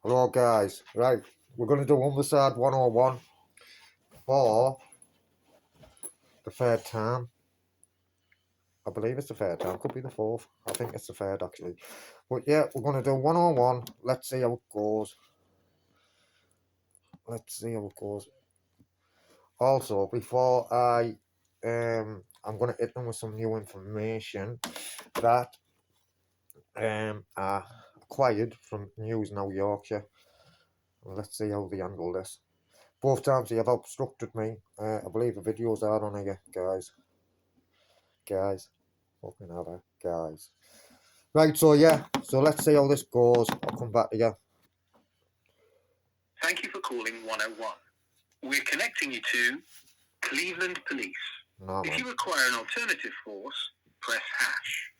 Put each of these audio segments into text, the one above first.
Hello guys, right, we're going to do Homicide 101 for the third time. I believe it's the third time, could be the fourth. I think it's the third actually. But yeah, we're going to do 101. Let's see how it goes. Let's see how it goes. Also, before I'm going to hit them with some new information that I acquired from News Now Yorkshire. Let's see how they handle this. Both times they have obstructed me. I believe the videos are on here, guys. Fucking hell, guys. Right, so yeah, so let's see how this goes. I'll come back to you. Thank you for calling 101. We're connecting you to Cleveland Police. No, If man. you require an alternative force, press hash.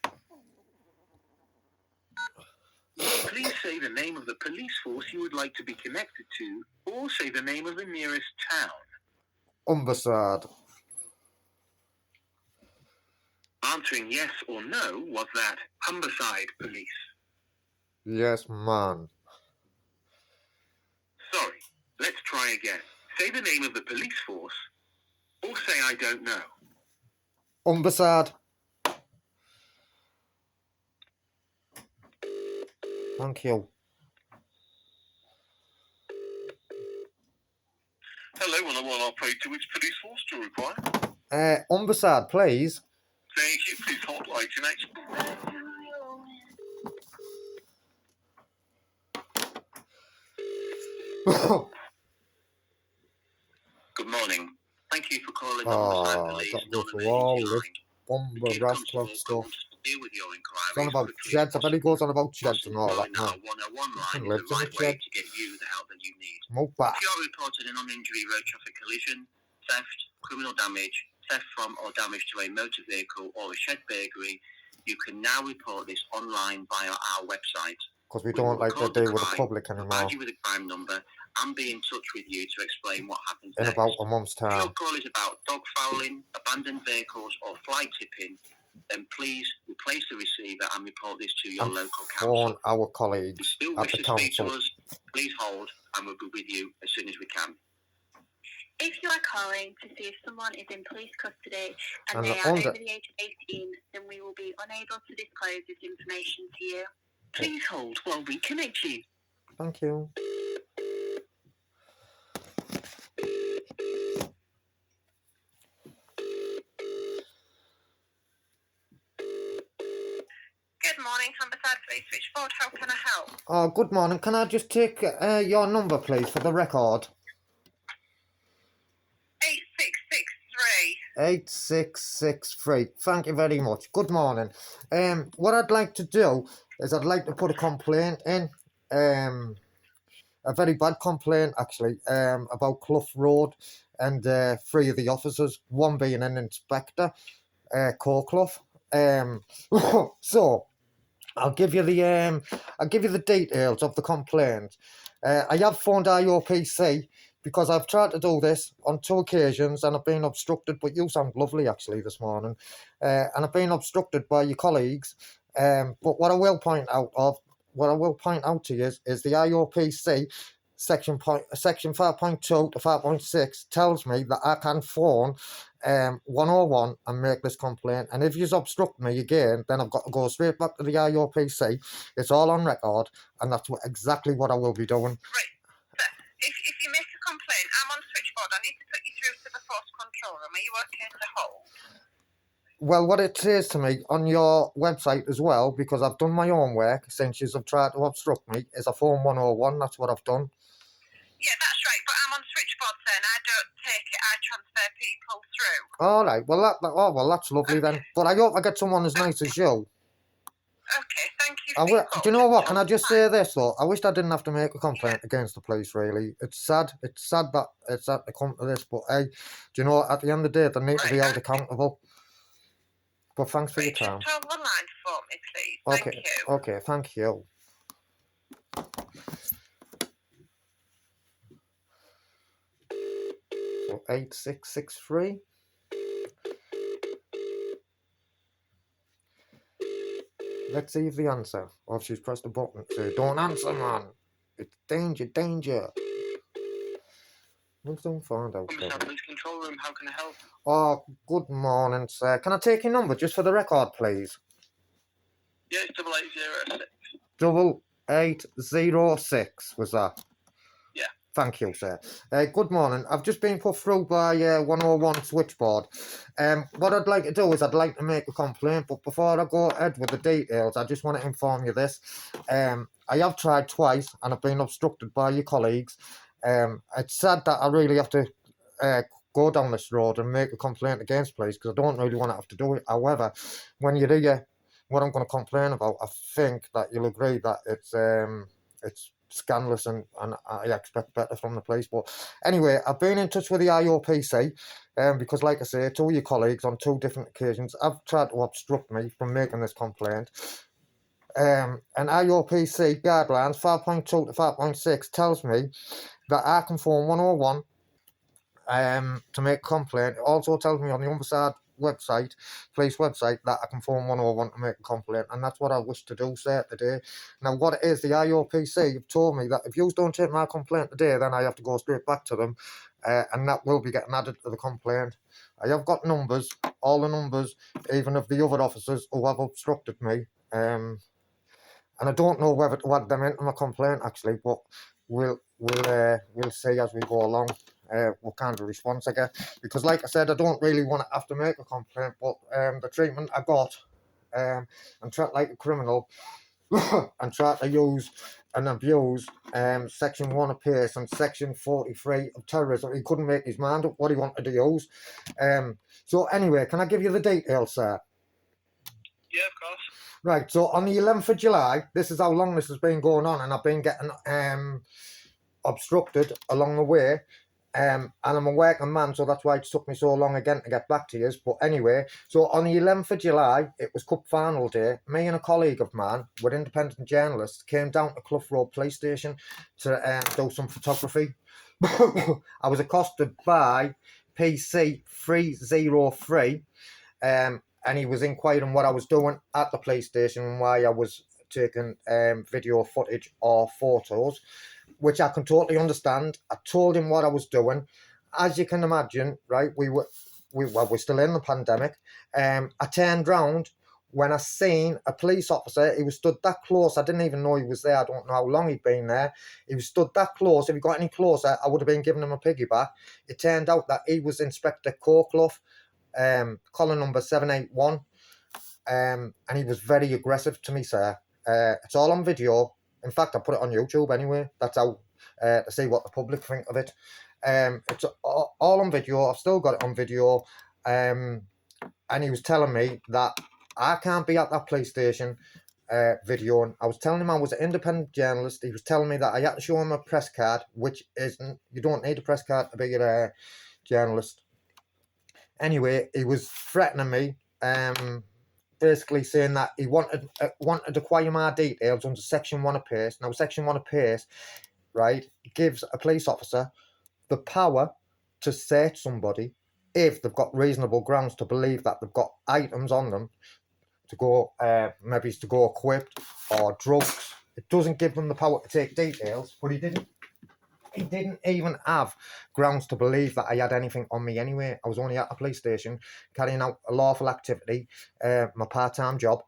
Please say the name of the police force you would like to be connected to, or say the name of the nearest town. Homicide. Answering yes or no was that Humberside Police. Yes, man. Sorry, let's try again. Say the name of the police force, or say I don't know. Homicide. Thank you. Hello, 101 operator. Which police force do you require? Homicide, please. Thank you. Please hold while I connect. Good morning. Thank you for calling Homicide Police got to go on through all emergency this line. bomber The Chief rascal Constable stuff. will deal with your It's on inquiry as about quickly as sheds. I bet he possible. goes on about sheds and all that. Knowing that No. our 101 line is Lives the in a right way shed. to get you the help that you need. Move back. If you are reported an uninjury road traffic collision, theft, criminal damage, theft from or damage to a motor vehicle or a shed burglary, you can now report this online via our website. Because we don't like to deal with the public anymore. Provide you with a crime number and be in touch with you to explain what happens In next. about a month's If your time. call is about dog fouling, abandoned vehicles or fly tipping, then please replace the receiver and report this to your local Phone council. our If you colleagues still at wish the to speak to council. us, please hold and we'll be with you as soon as we can. If you are calling to see if someone is in police custody and they are over the age of 18, then we will be unable to disclose this information to you. Please hold while we connect you. Thank you. Good morning, Humberside Police Switchboard. How can I help? Oh, good morning. Can I just take your number, please, for the record? 8663. 8663. Thank you very much. Good morning. What I'd like to do is I'd like to put a complaint in. A very bad complaint, actually, about Clough Road and three of the officers, one being an inspector, Clough. So I'll give you the details of the complaint. I have phoned IOPC because I've tried to do this on 2 occasions and I've been obstructed. But you sound lovely actually this morning, and I've been obstructed by your colleagues. But what I will point out to you is the IOPC section 5.2 to 5.6 tells me that I can phone 101 and make this complaint, and if you obstruct me again, then I've got to go straight back to the IOPC. It's all on record, and that's exactly what I will be doing. Right. So, if you make a complaint, I'm on switchboard. I need to put you through to the force control room. Are you okay to hold? Well, what it says to me on your website as well, because I've done my own work since you've tried to obstruct me, is a phone 101. That's what I've done. Yeah, that's right, but I'm on switchboard then. I don't take it, I transfer people through. All right, well, that's lovely then. But I hope I get someone as nice as you. Okay, thank you. Do you know what? Can I just say this though? I wish I didn't have to make a complaint against the police. Really, it's sad. It's sad that they come to this. But hey, do you know? At the end of the day, they need to be held accountable. But thanks for your time. Just hold the line for me, please. Okay. Thank you. Okay. Thank you. So 8663. Let's see if they answer. Or if she's pressed the button. So don't answer, man. It's danger, danger. Don't find out. Police control room, how can I help? Oh, good morning, sir. Can I take your number just for the record, please? Yeah, it's 8806. 8806 was that? Yeah. Thank you, sir. Good morning. I've just been put through by 101 switchboard. What I'd like to do is I'd like to make a complaint, but before I go ahead with the details, I just want to inform you this. I have tried twice and I've been obstructed by your colleagues. It's sad that I really have to go down this road and make a complaint against police because I don't really want to have to do it. However, when you hear what I'm going to complain about, I think that you'll agree that it's scandalous and I expect better from the police. But anyway, I've been in touch with the IOPC because, like I say, two of your colleagues on two different occasions have tried to obstruct me from making this complaint. And IOPC guidelines 5.2 to 5.6 tells me that I can phone 101 to make a complaint. It also tells me on the Humberside website, police website, that I can phone 101 to make a complaint, and that's what I wish to do, sir, today. Now, what it is, the IOPC have told me that if you don't take my complaint today, then I have to go straight back to them, and that will be getting added to the complaint. I have got numbers, all the numbers, even of the other officers who have obstructed me, and I don't know whether to add them into my complaint, actually, but we'll see as we go along what kind of response I get. Because, like I said, I don't really want to have to make a complaint, but the treatment I got and treat like a criminal and try to use and abuse Section 1 of PACE and Section 43 of terrorism. He couldn't make his mind up what he wanted to use. So anyway, can I give you the details, sir? Yeah, of course. Right, so on the 11th of July, this is how long this has been going on, and I've been getting obstructed along the way. And I'm a working man, so that's why it took me so long again to get back to you. But anyway, so on the 11th of July, it was Cup Final Day. Me and a colleague of mine, with independent journalists, came down to Clough Road Police Station to do some photography. I was accosted by PC 303, and he was inquiring what I was doing at the police station and why I was taking video footage or photos, which I can totally understand. I told him what I was doing. As you can imagine, right, we're still in the pandemic. I turned round when I seen a police officer. He was stood that close. I didn't even know he was there. I don't know how long he'd been there. He was stood that close. If he got any closer, I would have been giving him a piggyback. It turned out that he was Inspector Corclough, collar number 781, and he was very aggressive to me, sir. It's all on video. In fact, I put it on YouTube anyway. That's how to see what the public think of it. It's all on video. I've still got it on video. And he was telling me that I can't be at that police station videoing. I was telling him I was an independent journalist. He was telling me that I had to show him a press card, which isn't. You don't need a press card to be a journalist. Anyway, he was threatening me. Basically saying that he wanted to acquire my details under Section 1 of PACE. Now, Section 1 of PACE, right, gives a police officer the power to search somebody if they've got reasonable grounds to believe that they've got items on them to go, maybe to go equipped or drugs. It doesn't give them the power to take details, but he didn't even have grounds to believe that I had anything on me anyway. I was only at a police station carrying out a lawful activity, my part-time job.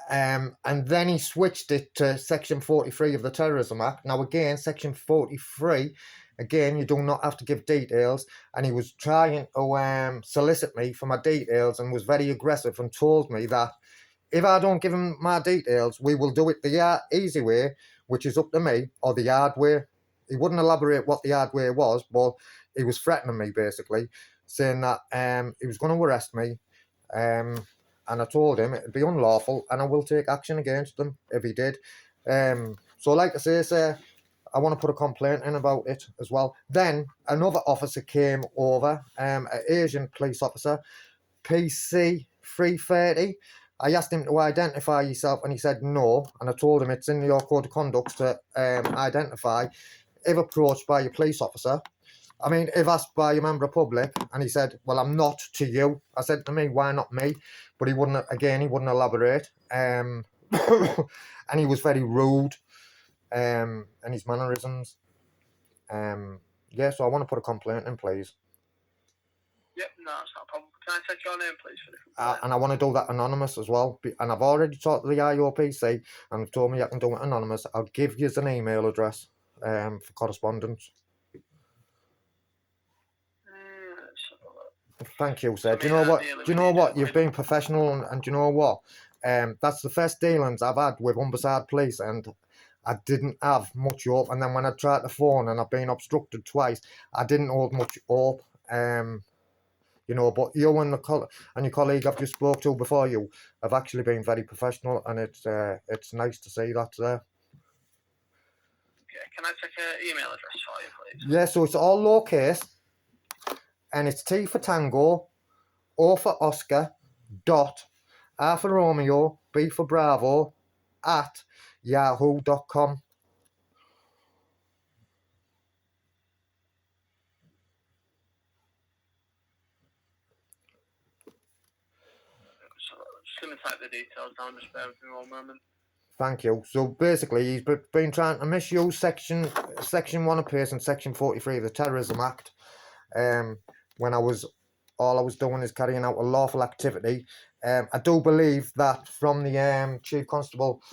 And then he switched it to Section 43 of the Terrorism Act. Now, again, Section 43, again, you do not have to give details. And he was trying to solicit me for my details and was very aggressive and told me that if I don't give him my details, we will do it the easy way, which is up to me, or the hard way. He wouldn't elaborate what the hard way was, but he was threatening me, basically, saying that he was going to arrest me. And I told him it'd be unlawful and I will take action against him if he did. So like I say, sir, I want to put a complaint in about it as well. Then another officer came over, an Asian police officer, PC 330. I asked him to identify himself and he said no, and I told him it's in your code of conduct to identify if approached by a police officer. I mean, if asked by a member of public, and he said, well, I'm not to you. I said to me, why not me? But he wouldn't elaborate. And he was very rude. and his mannerisms. Yeah, so I want to put a complaint in, please. Yep, no, that's not a problem. Can I take your name, please, for the complaint? And I want to do that anonymous as well. And I've already talked to the IOPC and they've told me I can do it anonymous. I'll give you an email address for correspondence. Thank you, sir. Do you know what? Do you know what? You've been professional, and do you know what? That's the first dealings I've had with Humberside Police, and I didn't have much hope. And then when I tried to phone and I've been obstructed twice, I didn't hold much hope. You know, but you and your colleague I've just spoke to before you have actually been very professional, and it's nice to see that, sir. Okay, can I take an email address for you, please? Yeah, so it's all lowercase, and it's T for Tango, O for Oscar, dot, R for Romeo, B for Bravo, at yahoo.com. So, just going to type the details down, just bear with me 1 moment. Thank you. So basically, he's been trying to misuse Section 1 of PACE and Section 43 of the Terrorism Act. When all I was doing is carrying out a lawful activity. I do believe that from the Chief Constable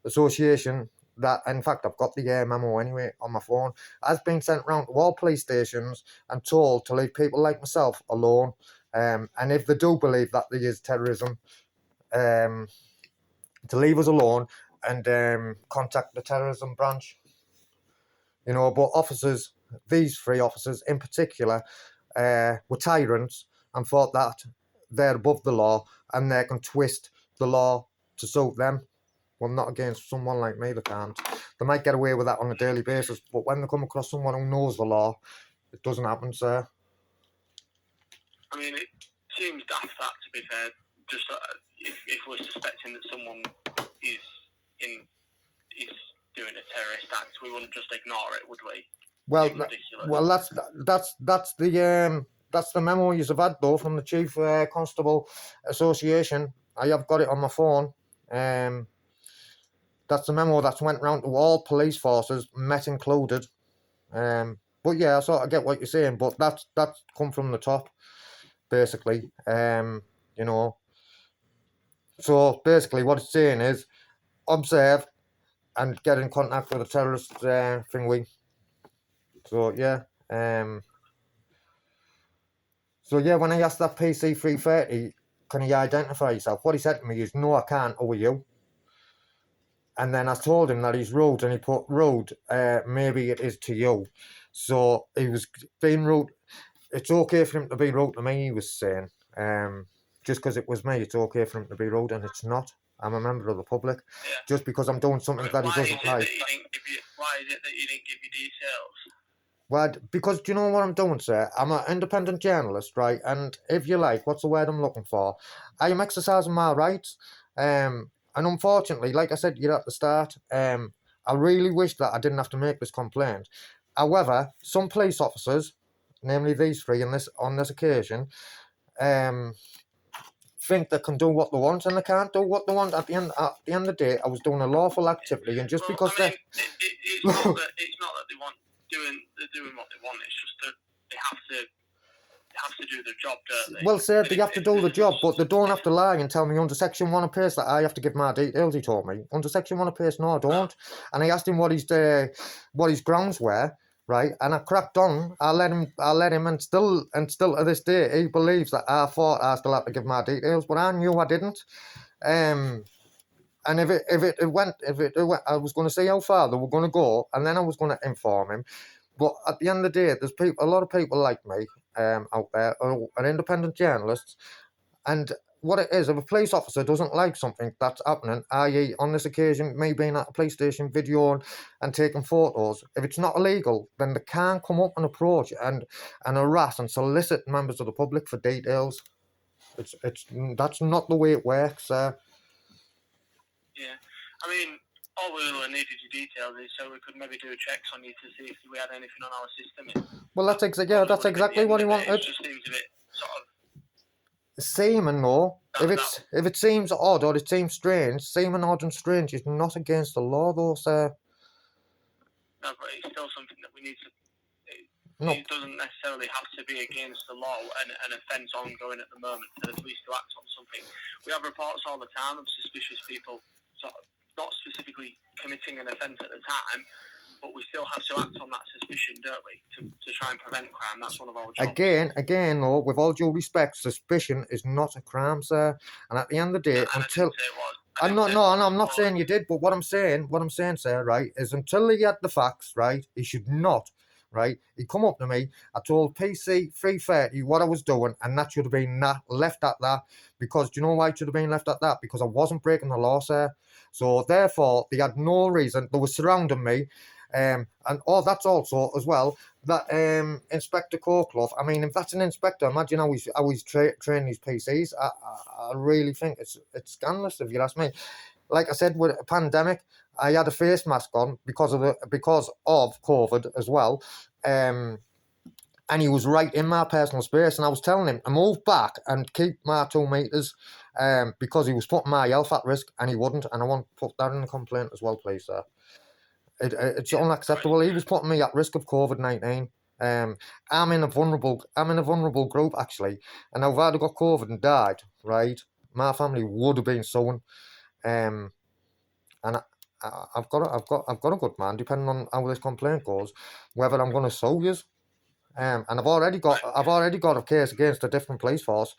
Association, that in fact I've got the memo anyway on my phone, has been sent round to all police stations and told to leave people like myself alone. And if they do believe that there is terrorism, to leave us alone and contact the terrorism branch. You know, but officers, these 3 officers in particular, were tyrants and thought that they're above the law and they can twist the law to suit them. Well, not against someone like me, they can't. They might get away with that on a daily basis, but when they come across someone who knows the law, it doesn't happen, sir. I mean, it seems daft, that, to be fair. Just if we're suspecting that someone is doing a terrorist act, we wouldn't just ignore it, would we? Well, that's the memo you've had though from the Chief Constable Association. I have got it on my phone. That's the memo that's went round to all police forces, Met included. But yeah, I sort of get what you're saying, but that's come from the top, basically. You know. So basically, what it's saying is, observe and get in contact with a terrorist thingy. So yeah. So yeah, when I asked that PC 330, can he identify himself? What he said to me is, no, I can't. Who are you? And then I told him that he's rude, and he put rude. Maybe it is to you. So he was being rude. It's okay for him to be rude to me, he was saying. Just because it was me, it's okay for him to be rude, and it's not. I'm a member of the public. Yeah. Just because I'm doing something that he doesn't like. Why is it that you didn't give your details? Well, because do you know what I'm doing, sir? I'm an independent journalist, right? And if you like, what's the word I'm looking for? I am exercising my rights. And unfortunately, like I said you at the start, I really wish that I didn't have to make this complaint. However, some police officers, namely these 3 on this occasion, think they can do what they want, and they can't do what they want. At the end of the day, I was doing a lawful activity, and just because it's not that they're doing what they want. It's just that they have to do their job, don't they? Well, sir, they have to do the job, but they don't have to lie and tell me under Section 1 of PACE that I have to give my details, he told me. Under Section 1 of PACE, no, I don't. And I asked him what his grounds were, right? And I cracked on. I let him, and still to this day, he believes that I thought I still had to give my details, but I knew I didn't. And if it went, I was going to see how far they were going to go, and then I was going to inform him. But at the end of the day, there's a lot of people like me out there who are independent journalists, and what it is, if a police officer doesn't like something that's happening, i.e. on this occasion, me being at a police station videoing and taking photos, if it's not illegal, then they can't come up and approach and harass and solicit members of the public for details. That's not the way it works, sir. Yeah, I mean, all we really needed your details is so we could maybe do checks on you to see if we had anything on our system. Well, that's exactly what he wanted. It just seems a bit sort of seeming though. If it seems odd or it seems strange, seeming odd and strange is not against the law, though, sir. No, but it's still something that we need to. No. It doesn't necessarily have to be against the law and an offence ongoing at the moment for the police to act on something. We have reports all the time of suspicious people, sort of, not specifically committing an offence at the time, but we still have to act on that suspicion, don't we, to try and prevent crime. That's one of our jobs. Again, though, with all due respect, suspicion is not a crime, sir. And at the end of the day, until I'm not saying you did, but what I'm saying, sir, right, is until he get the facts, right, he should not. Right, he come up to me. I told PC 330 what I was doing, and that should have been left at that. Because do you know why it should have been left at that? Because I wasn't breaking the law, sir. So therefore, they had no reason. They were surrounding me, and that's also as well that Inspector Courtclough. I mean, if that's an inspector, imagine how he's train these PCs. I really think it's scandalous, if you ask me. Like I said, with a pandemic, I had a face mask on because of COVID as well. And he was right in my personal space, and I was telling him to move back and keep my 2 meters, because he was putting my health at risk, and he wouldn't. And I want to put that in the complaint as well, please, sir. It's unacceptable. He was putting me at risk of COVID-19. I'm in a vulnerable group, actually, and if I'd got COVID and died, right, my family would have been suing. And I've got a good man, depending on how this complaint goes, whether I'm going to sue you. And I've already got a case against a different police force.